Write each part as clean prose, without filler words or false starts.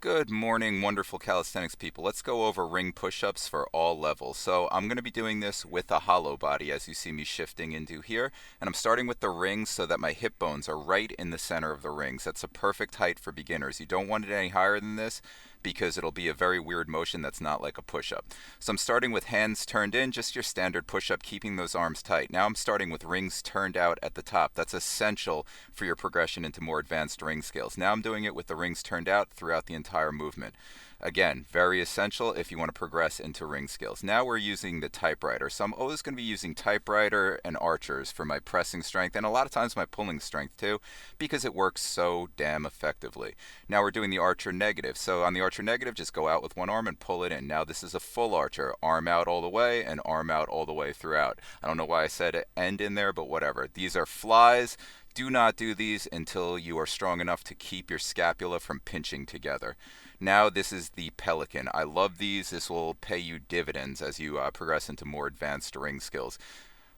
Good morning, wonderful calisthenics people. Let's go over ring push-ups for all levels. So I'm going to be doing this with a hollow body as you see me shifting into here. And I'm starting with the rings so that my hip bones are right in the center of the rings. That's a perfect height for beginners. You don't want it any higher than this because it'll be a very weird motion that's not like a push-up. So I'm starting with hands turned in, just your standard push-up, keeping those arms tight. Now I'm starting with rings turned out at the top. That's essential for your progression into more advanced ring skills. Now I'm doing it with the rings turned out throughout the entire movement. Again, very essential if you want to progress into ring skills. Now we're using the typewriter. So I'm always going to be using typewriter and archers for my pressing strength and a lot of times my pulling strength too because it works so damn effectively. Now we're doing the archer negative. So on the archer negative, just go out with one arm and pull it in. Now this is a full archer, arm out all the way and arm out all the way throughout. I don't know why I said end in there, but whatever. These are flies. Do not do these until you are strong enough to keep your scapula from pinching together. Now this is the pelican. I love these. This will pay you dividends as you progress into more advanced ring skills.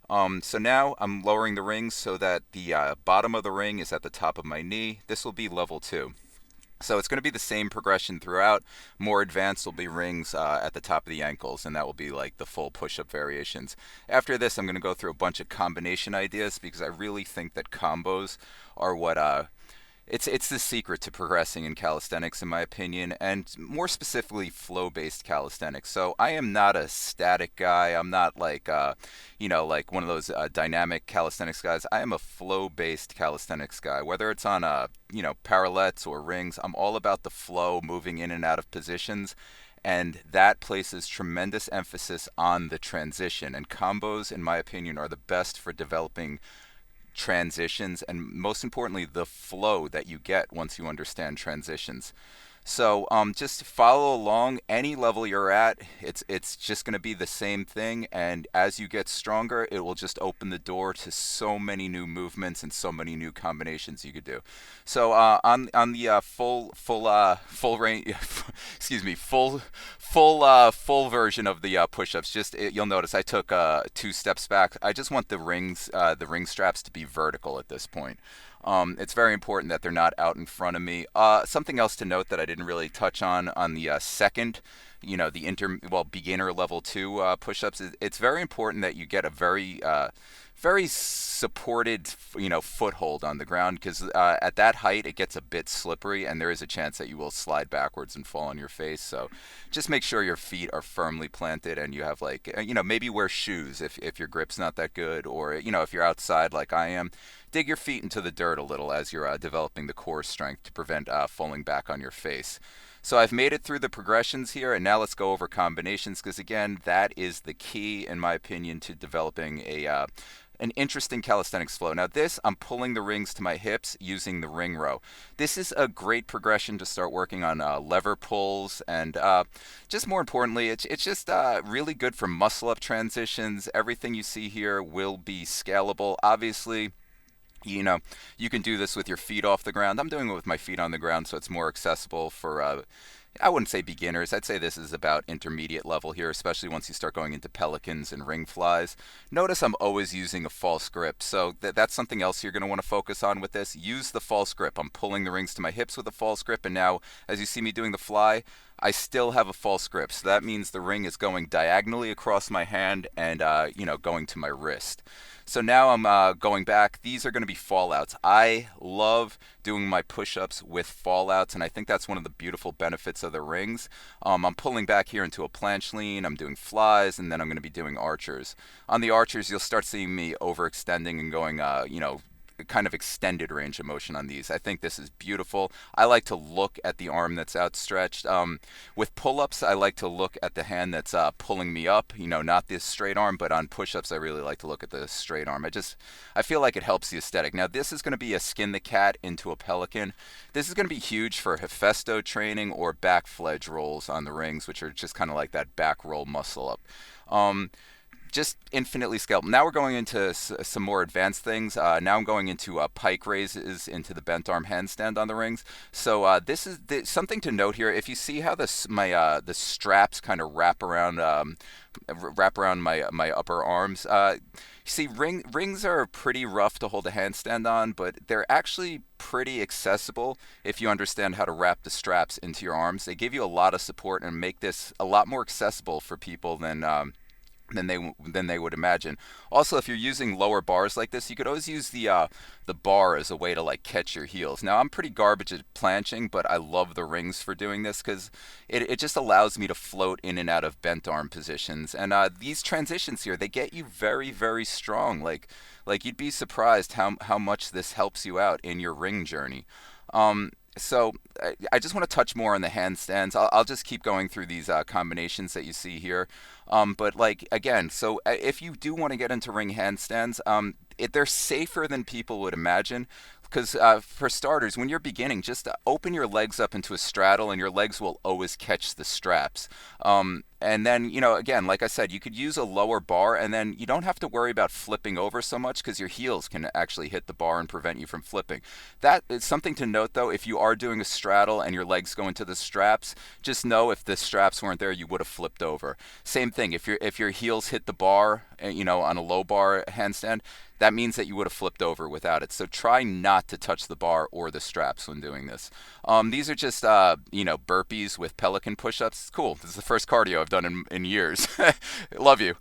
So now I'm lowering the rings so that the bottom of the ring is at the top of my knee. This will be level 2. So it's going to be the same progression throughout. More advanced will be rings at the top of the ankles, and that will be like the full push-up variations. After this, I'm going to go through a bunch of combination ideas because I really think that combos are what it's the secret to progressing in calisthenics, in my opinion, and more specifically, flow-based calisthenics. So I am not a static guy. I'm not like, like one of those dynamic calisthenics guys. I am a flow-based calisthenics guy. Whether it's on, parallettes or rings, I'm all about the flow, moving in and out of positions. And that places tremendous emphasis on the transition. And combos, in my opinion, are the best for developing transitions and most importantly the flow that you get once you understand transitions. So just follow along any level you're at. It's just going to be the same thing, and as you get stronger, it will just open the door to so many new movements and so many new combinations you could do. So on the full range, excuse me, full version of the push-ups. You'll notice I took 2 steps back. I just want the ring straps to be vertical at this point. It's very important that they're not out in front of me. Something else to note that I didn't really touch on the second, the beginner level 2 push-ups. It's very important that you get a very supported, foothold on the ground because at that height it gets a bit slippery and there is a chance that you will slide backwards and fall on your face. So just make sure your feet are firmly planted and you have maybe wear shoes if your grip's not that good, or if you're outside like I am, dig your feet into the dirt a little as you're developing the core strength to prevent falling back on your face. So I've made it through the progressions here, and now let's go over combinations because again, that is the key, in my opinion, to developing an interesting calisthenics flow. Now this, I'm pulling the rings to my hips using the ring row. This is a great progression to start working on lever pulls, and just more importantly, it's just really good for muscle up transitions. Everything you see here will be scalable. Obviously, you can do this with your feet off the ground. I'm doing it with my feet on the ground, so it's more accessible for I wouldn't say beginners. I'd say this is about intermediate level here, especially once you start going into pelicans and ring flies. Notice I'm always using a false grip, so that's something else you're going to want to focus on with this. Use the false grip. I'm pulling the rings to my hips with a false grip, and now, as you see me doing the fly, I still have a false grip. So that means the ring is going diagonally across my hand and, going to my wrist. So now I'm going back. These are going to be fallouts. I love doing my push-ups with fallouts, and I think that's one of the beautiful benefits of the rings. I'm pulling back here into a planche lean. I'm doing flies, and then I'm going to be doing archers. On the archers, you'll start seeing me overextending and going, kind of extended range of motion on these. I think this is beautiful. I like to look at the arm that's outstretched. With pull-ups, I like to look at the hand that's pulling me up, not this straight arm, but on push-ups, I really like to look at the straight arm. I feel like it helps the aesthetic. Now, this is going to be a skin the cat into a pelican. This is going to be huge for Hephaesto training or back fledge rolls on the rings, which are just kind of like that back roll muscle up. just infinitely scalable. Now we're going into some more advanced things. Now I'm going into pike raises into the bent arm handstand on the rings. So this is something to note here. If you see how the straps kind of wrap around my upper arms. You see, rings are pretty rough to hold a handstand on, but they're actually pretty accessible if you understand how to wrap the straps into your arms. They give you a lot of support and make this a lot more accessible for people than they would imagine. Also, if you're using lower bars like this, you could always use the bar as a way to like catch your heels. Now, I'm pretty garbage at planching, but I love the rings for doing this because it just allows me to float in and out of bent arm positions. And these transitions here, they get you very, very strong. Like you'd be surprised how much this helps you out in your ring journey. So I just want to touch more on the handstands. I'll just keep going through these combinations that you see here. But like again, so if you do want to get into ring handstands, they're safer than people would imagine. Because for starters, when you're beginning, just open your legs up into a straddle, and your legs will always catch the straps. And then, again, like I said, you could use a lower bar, and then you don't have to worry about flipping over so much because your heels can actually hit the bar and prevent you from flipping. That is something to note, though. If you are doing a straddle and your legs go into the straps, just know if the straps weren't there, you would have flipped over. Same thing, if your heels hit the bar, on a low bar handstand, that means that you would have flipped over without it. So try not to touch the bar or the straps when doing this. These are just, burpees with pelican push-ups. It's cool. This is the first cardio I've done in years. Love you.